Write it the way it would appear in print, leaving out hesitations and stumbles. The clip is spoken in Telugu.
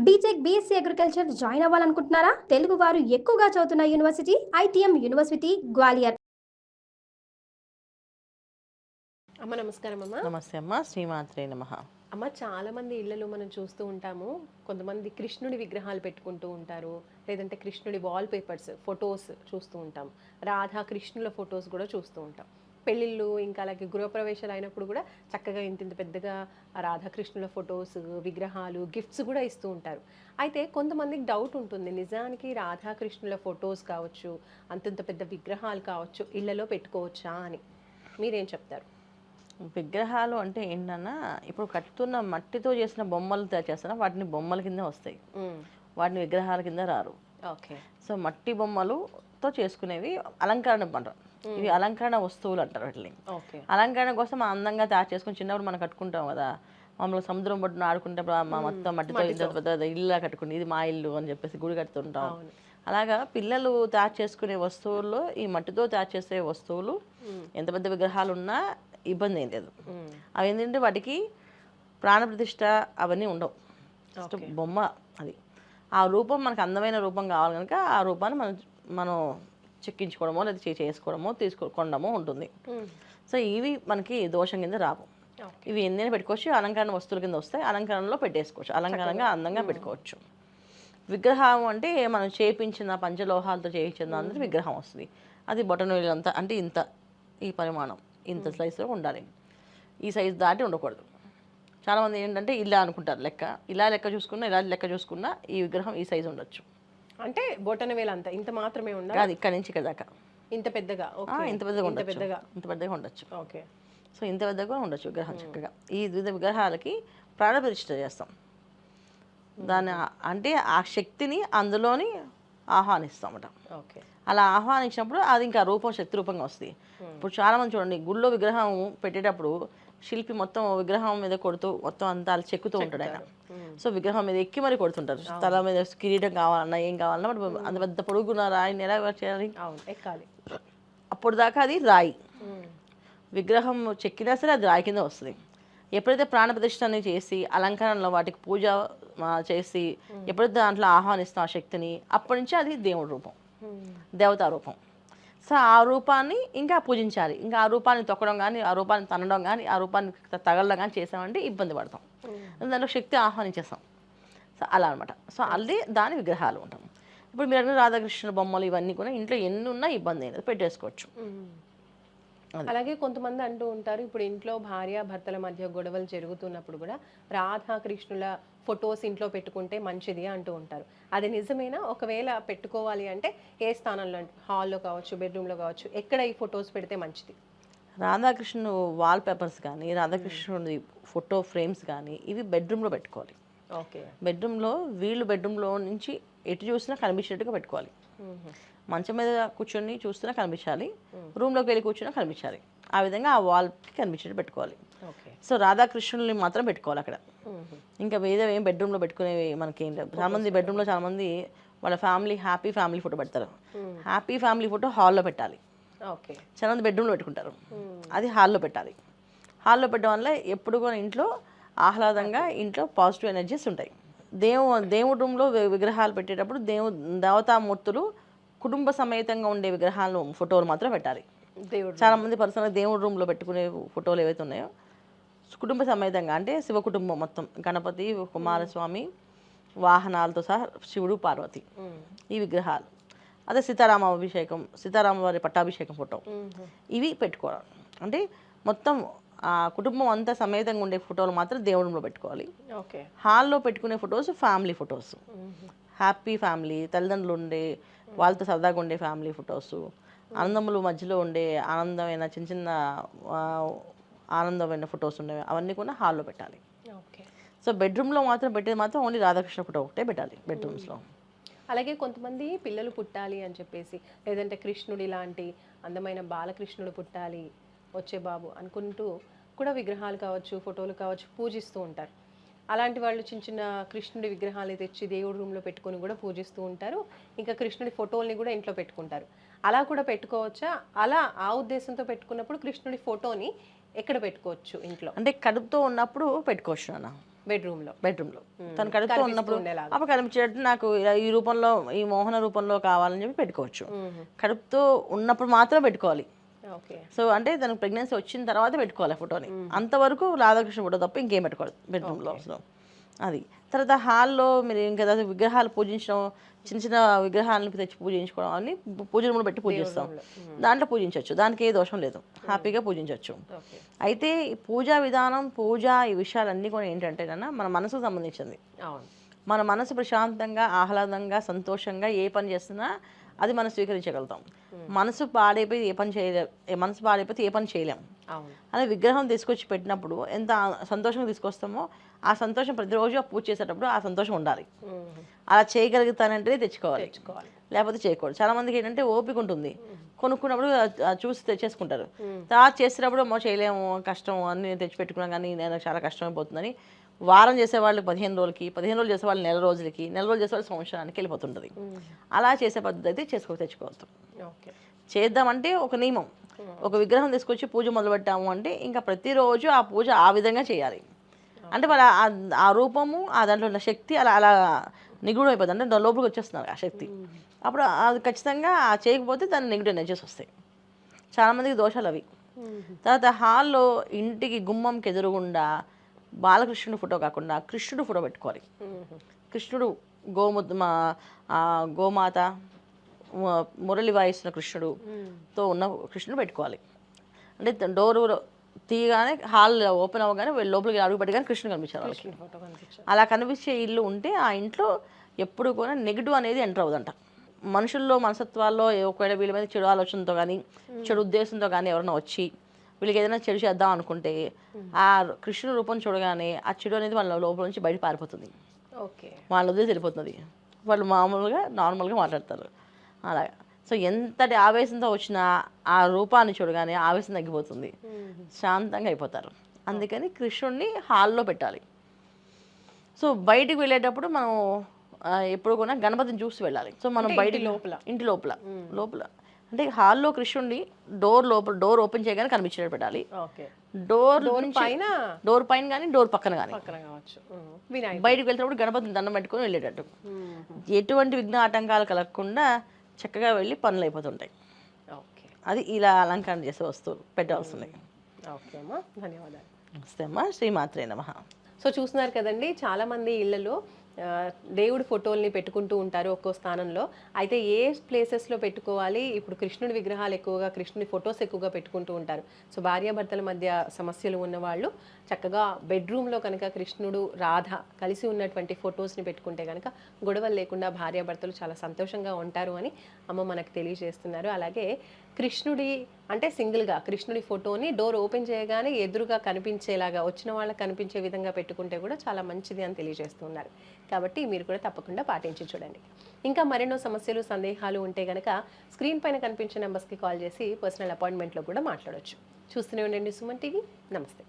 బీటెక్ బీఎస్సీ అగ్రికల్చర్ జాయిన్ అవ్వాలనుకుంటున్నారా? తెలుగు వారు ఎక్కువగా చదువుతున్న యూనివర్సిటీ ఐటీఎం యూనివర్సిటీ గ్వాలియర్. అమ్మ నమస్కారం అమ్మ. నమస్తే అమ్మ. శ్రీమాత్రే నమః. అమ్మ, చాలా మంది ఇళ్లలో మనం చూస్తూ ఉంటాము. కొంతమంది కృష్ణుడి విగ్రహాలు పెట్టుకుంటూ ఉంటారు, లేదంటే కృష్ణుడి వాల్ పేపర్స్ ఫొటోస్ చూస్తూ ఉంటాం. రాధా కృష్ణుల ఫొటోస్ కూడా చూస్తూ ఉంటాం. పెళ్ళిళ్ళు ఇంకా అలాగే గృహప్రవేశాలు అయినప్పుడు కూడా చక్కగా ఇంత పెద్దగా రాధాకృష్ణుల ఫొటోస్, విగ్రహాలు, గిఫ్ట్స్ కూడా ఇస్తూ ఉంటారు. అయితే కొంతమందికి డౌట్ ఉంటుంది, నిజానికి రాధాకృష్ణుల ఫొటోస్ కావచ్చు, అంతంత పెద్ద విగ్రహాలు కావచ్చు, ఇళ్లలో పెట్టుకోవచ్చా అని మీరేం చెప్తారు? విగ్రహాలు అంటే ఏంటన్నా, ఇప్పుడు కట్టుతున్న మట్టితో చేసిన బొమ్మలు తయారు చేస్తున్నా, వాటిని బొమ్మల కింద వస్తాయి, వాటిని విగ్రహాల కింద రారు. ఓకే. సో మట్టి బొమ్మలుతో చేసుకునేవి అలంకరణ అంటారు. ఇవి అలంకరణ వస్తువులు అంటారు వాటిని. అలంకరణ కోసం మనం అందంగా తయారు చేసుకుని చిన్నప్పుడు మనం కట్టుకుంటాం కదా, మామూలుగా సముద్రం పట్టున ఆడుకుంటే మొత్తం మట్టితో ఇంత పెద్ద ఇల్లు కట్టుకుని ఇది మా ఇల్లు అని చెప్పేసి గుడి కడుతుంటాం. అలాగా పిల్లలు తయారు చేసుకునే వస్తువుల్లో ఈ మట్టితో తయారు చేసే వస్తువులు ఎంత పెద్ద విగ్రహాలు ఉన్నా ఇబ్బంది ఏం లేదు. అవి ఏంటంటే వాటికి ప్రాణప్రతిష్ఠ అవన్నీ ఉండవు, జస్ట్ బొమ్మ. అది ఆ రూపం మనకు అందమైన రూపం కావాలి కనుక ఆ రూపాన్ని మనం చెక్కించుకోవడమో లేదా చేసుకోవడమో కొనడమో ఉంటుంది. సో ఇవి మనకి దోషం కింద రావు. ఇవి ఎన్నైనా పెట్టుకోవచ్చు, అలంకరణ వస్తువుల కింద వస్తాయి, అలంకరణలో పెట్టేసుకోవచ్చు, అలంకరణగా అందంగా పెట్టుకోవచ్చు. విగ్రహం అంటే మనం చేయించిన పంచలోహాలతో చేయించిన అందరూ విగ్రహం వస్తుంది. అది బొటనవేలు అంతా, అంటే ఇంత ఈ పరిమాణం ఇంత సైజులో ఉండాలి, ఈ సైజు దాటి ఉండకూడదు. చాలామంది ఏంటంటే ఇలా అనుకుంటారు, ఇలా లెక్క చూసుకున్నా ఈ విగ్రహం ఈ సైజు ఉండొచ్చు. అంటే బొటనవేలు అంత ఇంత మాత్రమే ఉండాలి, అది ఇక్కడ నుంచి ఇక్కడ దాకా ఇంత పెద్దగా ఇంత పెద్దగా ఉండొచ్చు. ఓకే. సో ఇంత పెద్దగా ఉండొచ్చు విగ్రహం చక్కగా. ఈ వివిధ విగ్రహాలకి ప్రాణప్రతిష్ఠ చేస్తాం. దాన్ని అంటే ఆ శక్తిని అందులోని ఆహ్వానిస్తామట. ఓకే. అలా ఆహ్వానించినప్పుడు అది ఇంకా రూపం శక్తి రూపంగా వస్తుంది. ఇప్పుడు చాలామంది చూడండి, గుళ్ళో విగ్రహం పెట్టేటప్పుడు శిల్పి మొత్తం విగ్రహం మీద కొడుతూ మొత్తం అంతా చెక్కుతూ ఉంటాడు ఆయన. సో విగ్రహం మీద ఎక్కి మరి కొడుతుంటారు, తల మీద కిరీటం కావాలన్నా ఏం కావాలన్నా అంత పెద్ద పొడుగున్న రాయిని ఎలా చేయాలి, ఎక్కాలి. అప్పుడు దాకా అది రాయి. విగ్రహం చెక్కినా సరే అది రాయి కింద వస్తుంది. ఎప్పుడైతే ప్రాణప్రతిష్ఠని చేసి అలంకరణలో వాటికి పూజ చేసి ఎప్పుడైతే దాంట్లో ఆహ్వానిస్తాం ఆ శక్తిని, అప్పటి నుంచి అది దేవుడి రూపం, దేవతా రూపం. సో ఆ రూపాన్ని ఇంకా పూజించాలి. ఇంకా ఆ రూపాన్ని తొక్కడం కానీ, ఆ రూపాన్ని తనడం కానీ, ఆ రూపాన్ని తగలడం కానీ చేసామంటే ఇబ్బంది పడతాం, దాంట్లో శక్తి ఆహ్వానించేస్తాం. సో అలా అనమాట. సో అల్లి దాని విగ్రహాలు ఉంటాం. ఇప్పుడు మీరు అన్న రాధాకృష్ణ బొమ్మలు ఇవన్నీ కూడా ఇంట్లో ఎన్ని ఉన్నా ఇబ్బంది అయినది పెట్టేసుకోవచ్చు. అలాగే కొంతమంది అంటూ ఉంటారు, ఇప్పుడు ఇంట్లో భార్య భర్తల మధ్య గొడవలు జరుగుతున్నప్పుడు కూడా రాధాకృష్ణుల ఫొటోస్ ఇంట్లో పెట్టుకుంటే మంచిది అంటూ ఉంటారు. అది నిజమేనా? ఒకవేళ పెట్టుకోవాలి అంటే ఏ స్థానంలో, హాల్లో కావచ్చు, బెడ్రూమ్లో కావచ్చు, ఎక్కడ ఈ ఫొటోస్ పెడితే మంచిది? రాధాకృష్ణుడు వాల్ పేపర్స్ కానీ, రాధాకృష్ణుడి ఫోటో ఫ్రేమ్స్ కానీ ఇవి బెడ్రూమ్లో పెట్టుకోవాలి. ఓకే. బెడ్రూమ్లో నుంచి ఎటు చూసినా కనిపించేట్టుగా పెట్టుకోవాలి. మంచం మీద కూర్చొని చూస్తున్నా కనిపించాలి, రూమ్లోకి వెళ్ళి కూర్చున్నా కనిపించాలి. ఆ విధంగా ఆ వాల్కి కనిపించేట్టు పెట్టుకోవాలి. సో రాధాకృష్ణుల్ని మాత్రం పెట్టుకోవాలి అక్కడ. ఇంకా వేరే ఏం బెడ్రూమ్లో పెట్టుకునేవి మనకేం లేదు. చాలామంది బెడ్రూమ్లో చాలామంది వాళ్ళ హ్యాపీ ఫ్యామిలీ ఫోటో పెడతారు. హ్యాపీ ఫ్యామిలీ ఫోటో హాల్లో పెట్టాలి. చాలామంది బెడ్రూమ్లో పెట్టుకుంటారు, అది హాల్లో పెట్టాలి. హాల్లో పెట్టడం వల్ల ఎప్పుడు కూడా ఇంట్లో ఆహ్లాదంగా, ఇంట్లో పాజిటివ్ ఎనర్జీస్ ఉంటాయి. దేవుడి రూమ్లో విగ్రహాలు పెట్టేటప్పుడు దేవతామూర్తులు కుటుంబ సమేతంగా ఉండే విగ్రహాలను ఫోటోలు మాత్రం పెట్టాలి. చాలా మంది పర్సనల్గా దేవుడి రూమ్లో పెట్టుకునే ఫోటోలు ఏవైతే ఉన్నాయో కుటుంబ సమేతంగా, అంటే శివ కుటుంబం మొత్తం, గణపతి, కుమారస్వామి, వాహనాలతో సహా శివుడు, పార్వతి, ఈ విగ్రహాలు. అదే సీతారామ వారి పట్టాభిషేకం ఫోటో, ఇవి పెట్టుకోవాలి. అంటే మొత్తం ఆ కుటుంబం అంతా సమేతంగా ఉండే ఫోటోలు మాత్రం దేవుడి రూమ్లో పెట్టుకోవాలి. హాల్లో పెట్టుకునే photos family photos, happy family, తల్లిదండ్రులు ఉండే వాళ్ళతో సరదాగా ఉండే ఫ్యామిలీ ఫొటోస్, ఆనందములు మధ్యలో ఉండే ఆనందమైన చిన్న ఆనందమైన ఫొటోస్ ఉండేవి, అవన్నీ కూడా హాల్లో పెట్టాలి. సో బెడ్రూమ్లో మాత్రం పెట్టేది మాత్రం ఓన్లీ రాధాకృష్ణ ఫోటో ఒకటే పెట్టాలి బెడ్రూమ్స్లో. అలాగే కొంతమంది పిల్లలు పుట్టాలి అని చెప్పేసి, లేదంటే కృష్ణుడి లాంటి అందమైన బాలకృష్ణుడు పుట్టాలి వచ్చే బాబు అనుకుంటూ కూడా విగ్రహాలు కావచ్చు, ఫోటోలు కావచ్చు పూజిస్తూ ఉంటారు. అలాంటి వాళ్ళు చిన్న కృష్ణుడి విగ్రహాలు తెచ్చి దేవుడి రూమ్లో పెట్టుకొని కూడా పూజిస్తూ ఉంటారు. ఇంకా కృష్ణుడి ఫోటోల్ని కూడా ఇంట్లో పెట్టుకుంటారు. అలా కూడా పెట్టుకోవచ్చా? అలా ఆ ఉద్దేశంతో పెట్టుకున్నప్పుడు కృష్ణుడి ఫోటోని ఎక్కడ పెట్టుకోవచ్చు ఇంట్లో? అంటే కడుపుతో ఉన్నప్పుడు పెట్టుకోవచ్చు నాన్న. బెడ్రూమ్లో తను కడుపుతో ఉన్నప్పుడు ఉండేలాగా. అప్పుడు కనిపించేటట్టు నాకు ఇలా ఈ రూపంలో, ఈ మోహన రూపంలో కావాలని చెప్పి పెట్టుకోవచ్చు. కడుపుతో ఉన్నప్పుడు మాత్రం పెట్టుకోవాలి. ఓకే. సో అంటే తనకు ప్రెగ్నెన్సీ వచ్చిన తర్వాత పెట్టుకోవాలి ఫోటోని. అంతవరకు రాధాకృష్ణ ఫోటో తప్ప ఇంకేం పెట్టుకోవాలి బెడ్రూమ్లో. సో అది తర్వాత హాల్లో మీరు ఇంకా విగ్రహాలు పూజించడం, చిన్న చిన్న విగ్రహాలను తెచ్చి పూజించుకోవడం అని పూజ రూమ్లో పెట్టి పూజిస్తాం. దాంట్లో పూజించవచ్చు, దానికి ఏ దోషం లేదు, హ్యాపీగా పూజించవచ్చు. ఓకే. అయితే ఈ పూజా విధానం, పూజ ఈ విషయాలన్నీ కూడా ఏంటంటే మన మనసుకు సంబంధించింది. అవును. మన మనసు ప్రశాంతంగా, ఆహ్లాదంగా, సంతోషంగా ఏ పని చేస్తున్నా అది మనం స్వీకరించగలుగుతాం. మనసు పాడైపోయి మనసు పాడైపోతే ఏ పని చేయలేం. అవును. అదే విగ్రహం తీసుకొచ్చి పెట్టినప్పుడు ఎంత సంతోషంగా తీసుకొస్తామో ఆ సంతోషం ప్రతిరోజు ఆ పూజ చేసేటప్పుడు ఆ సంతోషం ఉండాలి. అలా చేయగలుగుతానంటే తెచ్చుకోవాలి, లేకపోతే చేయకూడదు. చాలా మందికి ఏంటంటే ఓపిక ఉంటుంది, కొనుక్కున్నప్పుడు చూసి తెచ్చేసుకుంటారు. తర్వాత చేసేటప్పుడు చేయలేము, కష్టం అన్ని తెచ్చి పెట్టుకున్నాం కానీ నేను చాలా కష్టమైపోతుందని వారం చేసేవాళ్ళు 15 రోజులకి, 15 రోజులు చేసేవాళ్ళు నెల రోజులకి, నెల రోజులు చేసేవాళ్ళు సంవత్సరానికి వెళ్ళిపోతుంటుంది. అలా చేసే పద్ధతి అయితే తెచ్చుకోవద్దు. చేద్దామంటే ఒక నియమం, ఒక విగ్రహం తీసుకొచ్చి పూజ మొదలుపెట్టాము అంటే ఇంకా ప్రతిరోజు ఆ పూజ ఆ విధంగా చేయాలి. అంటే వాళ్ళ ఆ రూపము, ఆ దాంట్లో ఉన్న శక్తి అలా అలా నిగూఢం అయిపోతుంది. అంటే దాని లోపలికి వచ్చేస్తున్నారు ఆ శక్తి. అప్పుడు అది ఖచ్చితంగా చేయకపోతే దాన్ని నెగిటివ్ ఎనర్జీస్ వస్తాయి. చాలామందికి దోషాలు అవి. తర్వాత హాల్లో ఇంటికి గుమ్మంకి ఎదురుగుండా బాలకృష్ణుడు ఫోటో కాకుండా కృష్ణుడు ఫోటో పెట్టుకోవాలి. కృష్ణుడు గోమాత మురళి వాయిస్తున్న కృష్ణుడుతో ఉన్న కృష్ణుడు పెట్టుకోవాలి. అంటే డోరు తీయగానే హాల్ ఓపెన్ అవ్వగానే లోపలికి అడుగు పెట్టగానే కృష్ణుడు కనిపించారు వాళ్ళకి. అలా కనిపించే ఇల్లు ఉంటే ఆ ఇంట్లో ఎప్పుడు కూడా నెగిటివ్ అనేది ఎంటర్ అవ్వదంట. మనుషుల్లో మనసత్వాల్లో ఒకవేళ వీళ్ళ మీద చెడు ఆలోచనతో కానీ చెడు ఉద్దేశంతో కానీ ఎవరైనా వచ్చి వీళ్ళకి ఏదైనా చెడు చేద్దాం అనుకుంటే ఆ కృష్ణుడు రూపం చూడగానే ఆ చెడు అనేది వాళ్ళ లోపల నుంచి బయట పారిపోతుంది. ఓకే. వాళ్ళ వదిలేసి వెళ్ళిపోతుంది. వాళ్ళు మామూలుగా నార్మల్గా మాట్లాడతారు అలాగా. సో ఎంతటి ఆవేశంతో వచ్చినా ఆ రూపాన్ని చూడగానే ఆవేశం తగ్గిపోతుంది, శాంతంగా అయిపోతారు. అందుకని కృష్ణుడిని హాల్లో పెట్టాలి. సో బయటికి వెళ్ళేటప్పుడు మనం ఎప్పుడు కూడా గణపతిని చూసి వెళ్ళాలి. సో మనం బయట ఇంటి లోపల అంటే హాల్లో కృష్ణుడిని డోర్ ఓపెన్ చేయగానే కనిపించేటట్టు పెట్టాలి. డోర్ పైన కానీ డోర్ పక్కన కానీ బయటకు వెళ్తున్నప్పుడు గణపతిని దండం పెట్టుకొని వెళ్ళేటట్టు. ఎటువంటి విఘ్న ఆటంకాలు కలగకుండా చక్కగా వెళ్ళి పనులు అయిపోతుంటాయి. అది ఇలా అలంకరణ చేసే వస్తువులు పెట్టవలసింది. ఓకే అమ్మా, ధన్యవాదాలు. నమస్తే అమ్మా, శ్రీమాత్రే నమః. సో చూస్తున్నారు కదండి, చాలామంది ఇళ్లలో దేవుడి ఫోటోల్ని పెట్టుకుంటూ ఉంటారు ఒక్కో స్థానంలో. అయితే ఏ ప్లేసెస్లో పెట్టుకోవాలి? ఇప్పుడు కృష్ణుడి విగ్రహాలు ఎక్కువగా, కృష్ణుడి ఫొటోస్ ఎక్కువగా పెట్టుకుంటూ ఉంటారు. సో భార్యాభర్తల మధ్య సమస్యలు ఉన్నవాళ్ళు చక్కగా బెడ్రూమ్లో కనుక కృష్ణుడు రాధ కలిసి ఉన్నటువంటి ఫొటోస్ని పెట్టుకుంటే కనుక గొడవలు లేకుండా భార్యాభర్తలు చాలా సంతోషంగా ఉంటారు అని అమ్మ మనకు తెలియజేస్తున్నారు. అలాగే కృష్ణుడి అంటే సింగిల్గా కృష్ణుడి ఫోటోని డోర్ ఓపెన్ చేయగానే ఎదురుగా కనిపించేలాగా, వచ్చిన వాళ్ళకి కనిపించే విధంగా పెట్టుకుంటే కూడా చాలా మంచిది అని తెలియజేస్తున్నారు. కాబట్టి మీరు కూడా తప్పకుండా పాటించి చూడండి. ఇంకా మరెన్నో సమస్యలు, సందేహాలు ఉంటే కనుక స్క్రీన్ పైన కనిపించే నెంబర్స్కి కాల్ చేసి పర్సనల్ అపాయింట్మెంట్లో కూడా మాట్లాడవచ్చు. చూస్తూనే ఉండండి సుమన్ టీవీ. నమస్తే.